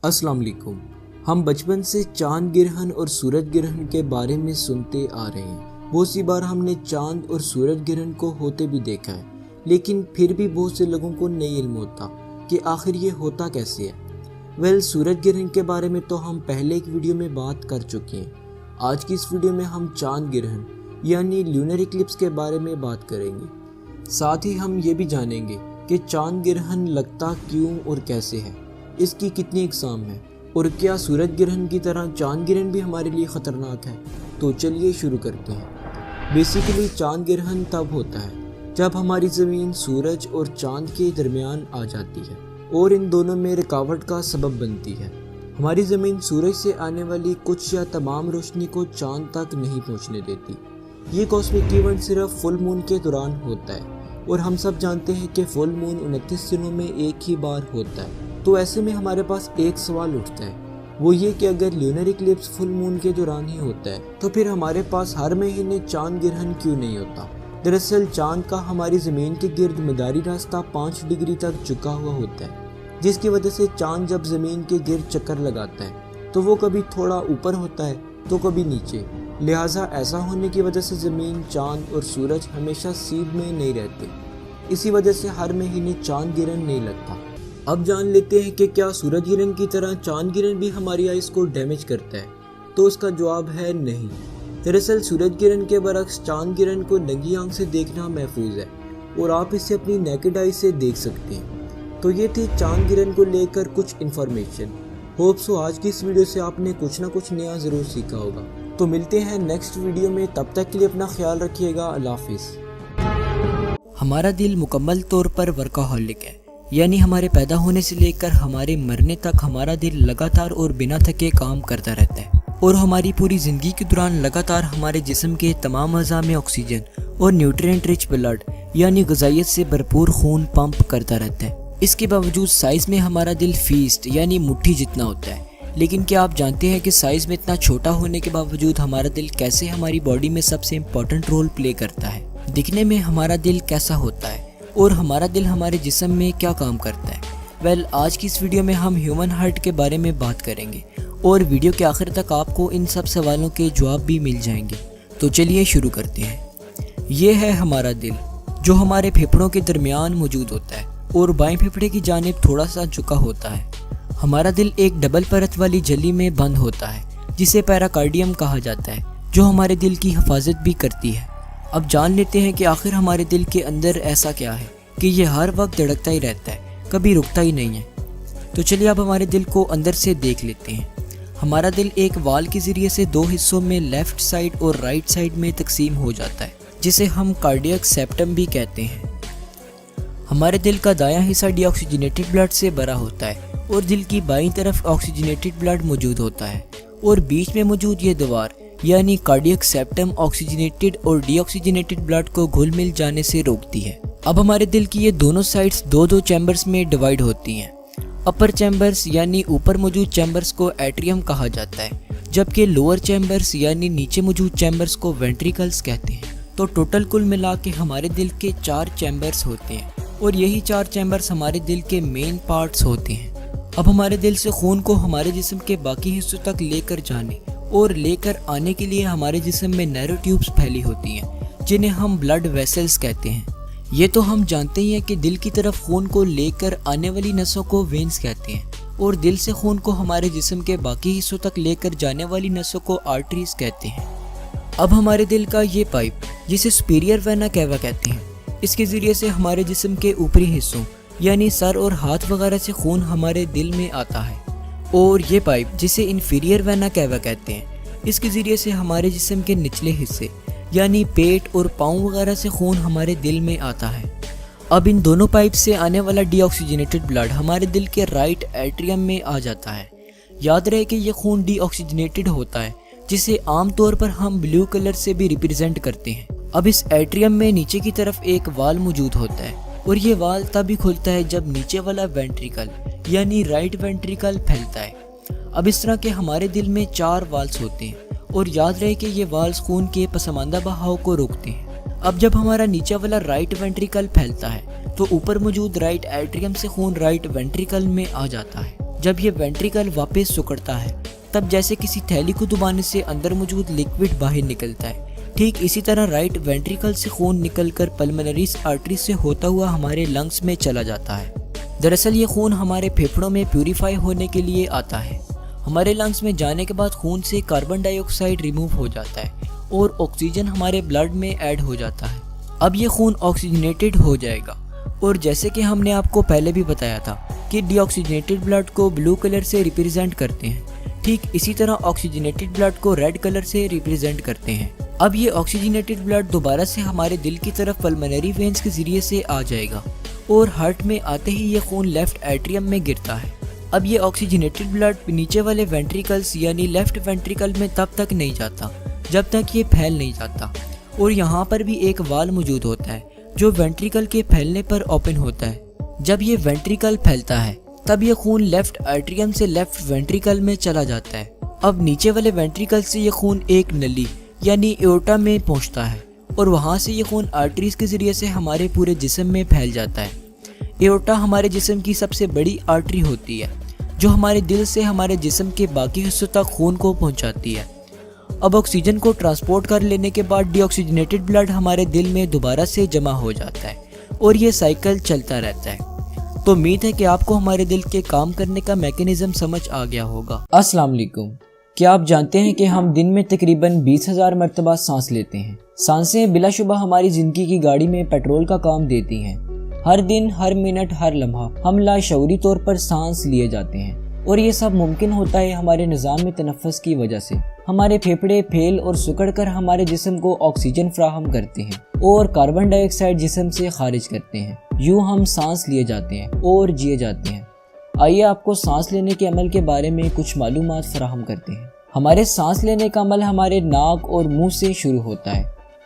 अस्सलाम वालेकुम। हम बचपन से चांद ग्रहण और सूरज ग्रहण के बारे में सुनते आ रहे हैं। बहुत सी बार हमने चांद और सूरज ग्रहण को होते भी देखा है, लेकिन फिर भी बहुत से लोगों को नहीं इल्म होता कि आखिर ये होता कैसे है। सूरज ग्रहण के बारे में तो हम पहले एक वीडियो में बात कर चुके हैं। आज की इस वीडियो में हम चांद ग्रहण यानी ल्यूनर इक्लिप्स के बारे में बात करेंगे। साथ ही हम ये भी जानेंगे कि चांद ग्रहण लगता क्यों और कैसे है, इसकी कितनी इकसाम है और क्या सूरज ग्रहण की तरह चांद ग्रहण भी हमारे लिए ख़तरनाक है। तो चलिए शुरू करते हैं। बेसिकली चांद ग्रहण तब होता है जब हमारी ज़मीन सूरज और चांद के दरमियान आ जाती है और इन दोनों में रुकावट का सबब बनती है। हमारी ज़मीन सूरज से आने वाली कुछ या तमाम रोशनी को चांद तक नहीं पहुंचने देती। ये कॉस्मिक इवेंट सिर्फ फुल मून के दौरान होता है और हम सब जानते हैं कि फुल मून 29 दिनों में एक ही बार होता है। तो ऐसे में हमारे पास एक सवाल उठता है, वो ये कि अगर ल्यूनर इक्लिप्स फुल मून के दौरान ही होता है तो फिर हमारे पास हर महीने चांद ग्रहण क्यों नहीं होता। दरअसल चांद का हमारी ज़मीन के गिर्द मदारी रास्ता 5 डिग्री तक झुका हुआ होता है, जिसकी वजह से चांद जब ज़मीन के गिर्द चक्कर लगाता है तो वो कभी थोड़ा ऊपर होता है तो कभी नीचे। लिहाजा ऐसा होने की वजह से ज़मीन, चांद और सूरज हमेशा सीध में नहीं रहते। इसी वजह से हर महीने चांद ग्रहण नहीं लगता। अब जान लेते हैं कि क्या सूरज ग्रहण की तरह चांद ग्रहण भी हमारी आइज़ को डैमेज करता है। तो उसका जवाब है नहीं। दरअसल सूरज ग्रहण के बरक्स चांद ग्रहण को नंगी आंख से देखना महफूज है और आप इसे अपनी नेकेड आई से देख सकते हैं। तो ये थी चांद ग्रहण को लेकर कुछ इन्फॉर्मेशन। होप सो आज की इस वीडियो से आपने कुछ ना कुछ नया ज़रूर सीखा होगा। तो मिलते हैं नेक्स्ट वीडियो में, तब तक के लिए अपना ख्याल रखिएगा। अल्लाह हाफिज़। हमारा दिल मुकम्मल तौर पर वर्काहॉलिक है, यानी हमारे पैदा होने से लेकर हमारे मरने तक हमारा दिल लगातार और बिना थके काम करता रहता है और हमारी पूरी ज़िंदगी के दौरान लगातार हमारे जिस्म के तमाम अज़ा में ऑक्सीजन और न्यूट्रिएंट रिच ब्लड यानी ग़िज़ाइयत से भरपूर खून पंप करता रहता है। इसके बावजूद साइज़ में हमारा दिल फीस्ट यानी मुट्ठी जितना होता है। लेकिन क्या आप जानते हैं कि साइज़ में इतना छोटा होने के बावजूद हमारा दिल कैसे हमारी बॉडी में सबसे इम्पॉर्टेंट रोल प्ले करता है। दिखने में हमारा दिल कैसा होता है और हमारा दिल हमारे जिस्म में क्या काम करता है। आज की इस वीडियो में हम ह्यूमन हार्ट के बारे में बात करेंगे और वीडियो के आखिर तक आपको इन सब सवालों के जवाब भी मिल जाएंगे। तो चलिए शुरू करते हैं। ये है हमारा दिल जो हमारे फेफड़ों के दरमियान मौजूद होता है और बाएं फेफड़े की जानिब थोड़ा सा झुका होता है। हमारा दिल एक डबल परत वाली झिल्ली में बंद होता है जिसे पेराकार्डियम कहा जाता है, जो हमारे दिल की हिफाजत भी करती है। अब जान लेते हैं कि आखिर हमारे दिल के अंदर ऐसा क्या है कि ये हर वक्त धड़कता ही रहता है, कभी रुकता ही नहीं है। तो चलिए अब हमारे दिल को अंदर से देख लेते हैं। हमारा दिल एक वाल के ज़रिए से 2 हिस्सों में लेफ़्ट साइड और राइट साइड में तकसीम हो जाता है, जिसे हम कार्डियक सेप्टम भी कहते हैं। हमारे दिल का दायां हिस्सा डीऑक्सीजनेटेड ब्लड से भरा होता है और दिल की बाईं तरफ ऑक्सीजनेटेड ब्लड मौजूद होता है और बीच में मौजूद ये दीवार यानी कार्डियक सेप्टम ऑक्सीजनेटेड और डीऑक्सीजनेटेड ब्लड को घुल मिल जाने से रोकती है। अब हमारे दिल की ये दोनों साइड्स 2-2 चैम्बर्स में डिवाइड होती हैं। अपर चैम्बर्स यानी ऊपर मौजूद चैम्बर्स को एट्रियम कहा जाता है, जबकि लोअर चैम्बर्स यानी नीचे मौजूद चैम्बर्स को वेंट्रिकल्स कहते हैं। तो टोटल कुल मिला के हमारे दिल के 4 चैम्बर्स होते हैं और यही 4 चैम्बर्स हमारे दिल के मेन पार्ट्स होते हैं। अब हमारे दिल से खून को हमारे जिस्म के बाकी हिस्सों तक लेकर जाने और लेकर आने के लिए हमारे जिस्म में नैरो ट्यूब्स फैली होती हैं, जिन्हें हम ब्लड वेसल्स कहते हैं। ये तो हम जानते ही हैं कि दिल की तरफ खून को लेकर आने वाली नसों को वेन्स कहते हैं और दिल से खून को हमारे जिस्म के बाकी हिस्सों तक लेकर जाने वाली नसों को आर्टरीज कहते हैं। अब हमारे दिल का ये पाइप, जिसे सुपीरियर वेना कैवा कहते हैं, इसके ज़रिए से हमारे जिस्म के ऊपरी हिस्सों यानी सर और हाथ वगैरह से खून हमारे दिल में आता है और ये पाइप, जिसे इन्फीरियर वेना कैवा कहते हैं, इसके ज़रिए से हमारे जिस्म के निचले हिस्से यानी पेट और पाँव वगैरह से खून हमारे दिल में आता है। अब इन दोनों पाइप से आने वाला डीऑक्सीजनेटेड ब्लड हमारे दिल के राइट एट्रियम में आ जाता है। याद रहे कि ये खून डीऑक्सीजनेटेड होता है, जिसे आम तौर पर हम ब्लू कलर से भी रिप्रेजेंट करते हैं। अब इस एट्रियम में नीचे की तरफ एक वाल मौजूद होता है और ये वाल तभी खुलता है जब नीचे वाला वेंट्रिकल यानी राइट वेंट्रिकल फैलता है। अब इस तरह के हमारे दिल में 4 वाल्स होते हैं और याद रहे कि ये वाल्स खून के पसमानदा बहाव को रोकते हैं। अब जब हमारा नीचे वाला राइट वेंट्रिकल फैलता है तो ऊपर मौजूद राइट एट्रियम से खून राइट वेंट्रिकल में आ जाता है जब ये वेंट्रिकल वापस सिकुड़ता है तब जैसे किसी थैली को दबाने से अंदर मौजूद लिक्विड बाहर निकलता है, ठीक इसी तरह राइट वेंट्रिकल से खून निकलकर पल्मोनरी आर्टरी से होता हुआ हमारे लंग्स में चला जाता है। दरअसल ये खून हमारे फेफड़ों में प्यूरिफाई होने के लिए आता है। हमारे लंग्स में जाने के बाद खून से कार्बन डाइऑक्साइड रिमूव हो जाता है और ऑक्सीजन हमारे ब्लड में ऐड हो जाता है। अब ये खून ऑक्सीजनेटेड हो जाएगा और जैसे कि हमने आपको पहले भी बताया था कि डीऑक्सीजनेटेड ब्लड को ब्लू कलर से रिप्रेजेंट करते हैं, ठीक इसी तरह ऑक्सीजनेटेड ब्लड को रेड कलर से रिप्रेजेंट करते हैं। अब ये ऑक्सीजनेटेड ब्लड दोबारा से हमारे दिल की तरफ पल्मोनरी वेन्स के जरिए से आ जाएगा और हार्ट में आते ही ये खून लेफ्ट एट्रियम में गिरता है। अब ये ऑक्सीजनेटेड ब्लड नीचे वाले वेंट्रिकल्स यानी लेफ्ट वेंट्रिकल में तब तक नहीं जाता जब तक ये फैल नहीं जाता, और यहाँ पर भी एक वाल मौजूद होता है जो वेंट्रिकल के फैलने पर ओपन होता है। जब ये वेंट्रिकल फैलता है तब ये खून लेफ्ट एट्रियम से लेफ्ट वेंट्रिकल में चला जाता है। अब नीचे वाले वेंट्रिकल से ये खून एक नली यानी एओर्टा में पहुंचता है और वहां से ये खून आर्टरीज के जरिए से हमारे पूरे जिस्म में फैल जाता है। एओर्टा हमारे जिस्म की सबसे बड़ी आर्टरी होती है जो हमारे दिल से हमारे जिस्म के बाकी हिस्सों तक खून को पहुंचाती है। अब ऑक्सीजन को ट्रांसपोर्ट कर लेने के बाद डीऑक्सीजनेटेड ब्लड हमारे दिल में दोबारा से जमा हो जाता है और ये साइकिल चलता रहता है। तो उम्मीद है कि आपको हमारे दिल के काम करने का मैकेनिज्म समझ आ गया होगा। अस्सलाम वालेकुम। क्या आप जानते हैं कि हम दिन में तकरीबन 20,000 मरतबा सांस लेते हैं। सांसें बिलाशुबा हमारी जिंदगी की गाड़ी में पेट्रोल का काम देती हैं। हर दिन, हर मिनट, हर लम्हा हम लाशऊरी तौर पर सांस लिए जाते हैं और ये सब मुमकिन होता है हमारे निज़ाम तनफ़्फ़ुस की वजह से। हमारे फेफड़े फैल और सिकुड़ कर हमारे जिस्म को ऑक्सीजन फराहम करते हैं और कार्बन डाइऑक्साइड जिस्म से खारिज करते हैं। यूँ हम सांस लिए जाते हैं और जिए जाते हैं। आइए आपको सांस लेने के अमल के बारे में कुछ मालूमात फराहम करते हैं। हमारे सांस लेने का अमल हमारे नाक और मुंह से शुरू होता है।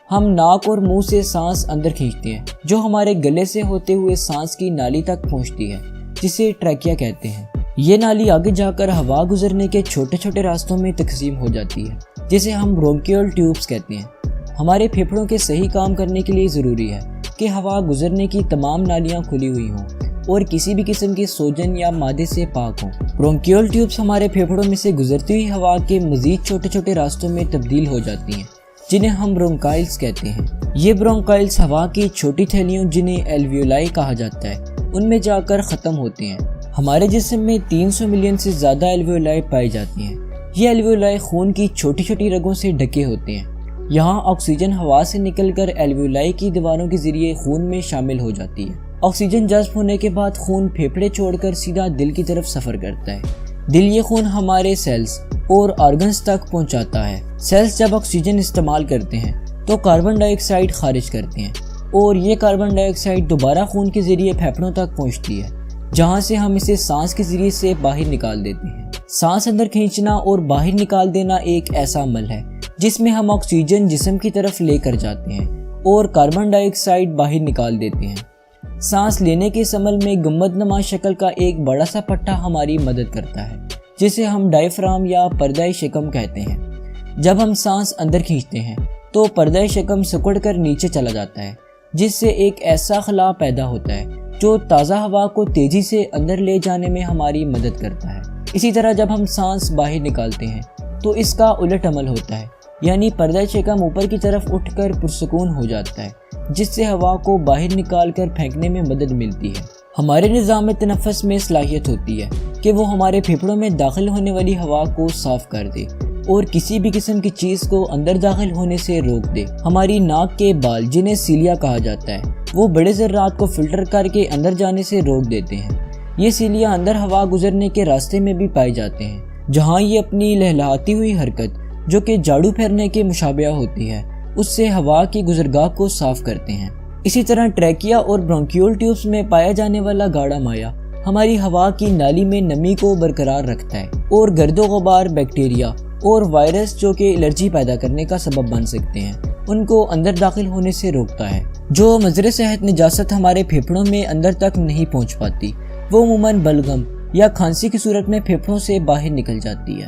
हम नाक और मुंह से सांस अंदर खींचते हैं जो हमारे गले से होते हुए सांस की नाली तक पहुंचती है जिसे ट्रैकिया कहते हैं। ये नाली आगे जाकर हवा गुजरने के छोटे छोटे रास्तों में तकसीम हो जाती है जिसे हम ब्रोंकियल ट्यूब्स कहते हैं। हमारे फेफड़ों के सही काम करने के लिए ज़रूरी है कि हवा गुजरने की तमाम नालियाँ खुली हुई हों और किसी भी किस्म के सोजन या मादे से पाक हों। ब्रोंकियल ट्यूब्स हमारे फेफड़ों में से गुजरती हुई हवा के मजीद छोटे छोटे रास्तों में तब्दील हो जाती हैं जिन्हें हम ब्रोंकाइल्स कहते हैं। ये ब्रोंकाइल्स हवा की छोटी थैलियों जिन्हें एल्वियोलाई कहा जाता है उनमें जाकर ख़त्म होते हैं। हमारे जिस्म में 300 मिलियन से ज़्यादा एल्वियोलाई पाई जाती हैं। ये एल्वियोलाई खून की छोटी छोटी रगों से ढके होते हैं। यहाँ ऑक्सीजन हवा से निकलकर एल्वियोलाई की दीवारों के जरिए खून में शामिल हो जाती है। ऑक्सीजन जज्ब होने के बाद खून फेफड़े छोड़कर सीधा दिल की तरफ सफ़र करता है। दिल ये खून हमारे सेल्स और ऑर्गन्स तक पहुँचाता है। सेल्स जब ऑक्सीजन इस्तेमाल करते हैं तो कार्बन डाइऑक्साइड खारिज करते हैं और ये कार्बन डाइऑक्साइड दोबारा खून के जरिए फेफड़ों तक पहुँचती है जहाँ से हम इसे सांस के जरिए से बाहर निकाल देते हैं। सांस अंदर खींचना और बाहर निकाल देना एक ऐसा अमल है जिसमें हम ऑक्सीजन जिस्म की तरफ लेकर जाते हैं और कार्बन डाइऑक्साइड बाहर निकाल देते हैं। सांस लेने के इस अमल में गुंबदनुमा शक्ल का एक बड़ा सा पट्टा हमारी मदद करता है जिसे हम डायफ्राम या पर्दा शिकम कहते हैं। जब हम सांस अंदर खींचते हैं तो पर्दा शिकम सिकुड़ कर नीचे चला जाता है जिससे एक ऐसा खला पैदा होता है जो ताज़ा हवा को तेज़ी से अंदर ले जाने में हमारी मदद करता है। इसी तरह जब हम सांस बाहर निकालते हैं तो इसका उलट अमल होता है यानी पर्दा शिकम ऊपर की तरफ उठकर पुरसुकून हो जाता है जिससे हवा को बाहर निकाल कर फेंकने में मदद मिलती है। हमारे निज़ाम तनफ़्फ़ुस में सलाहियत होती है कि वो हमारे फेफड़ों में दाखिल होने वाली हवा को साफ कर दे और किसी भी किस्म की चीज़ को अंदर दाखिल होने से रोक दे। हमारी नाक के बाल जिन्हें सीलिया कहा जाता है वो बड़े ज़र्रात को फिल्टर करके अंदर जाने से रोक देते हैं। ये सीलिया अंदर हवा गुजरने के रास्ते में भी पाए जाते हैं जहाँ ये अपनी लहलहाती हुई हरकत जो कि झाड़ू फेरने के मुशाबिया होती है उससे हवा की गुजरगाह को साफ करते हैं। इसी तरह ट्रैकिया और ब्रोंकियल ट्यूब्स में पाया जाने वाला गाढ़ा माया हमारी हवा की नाली में नमी को बरकरार रखता है और गर्दो गुबार, बैक्टीरिया और वायरस जो कि एलर्जी पैदा करने का सबब बन सकते हैं उनको अंदर दाखिल होने से रोकता है। जो मजरे सेहत निजासत हमारे फेफड़ों में अंदर तक नहीं पहुंच पाती वो अमूमन बलगम या खांसी की सूरत में फेफड़ों से बाहर निकल जाती है।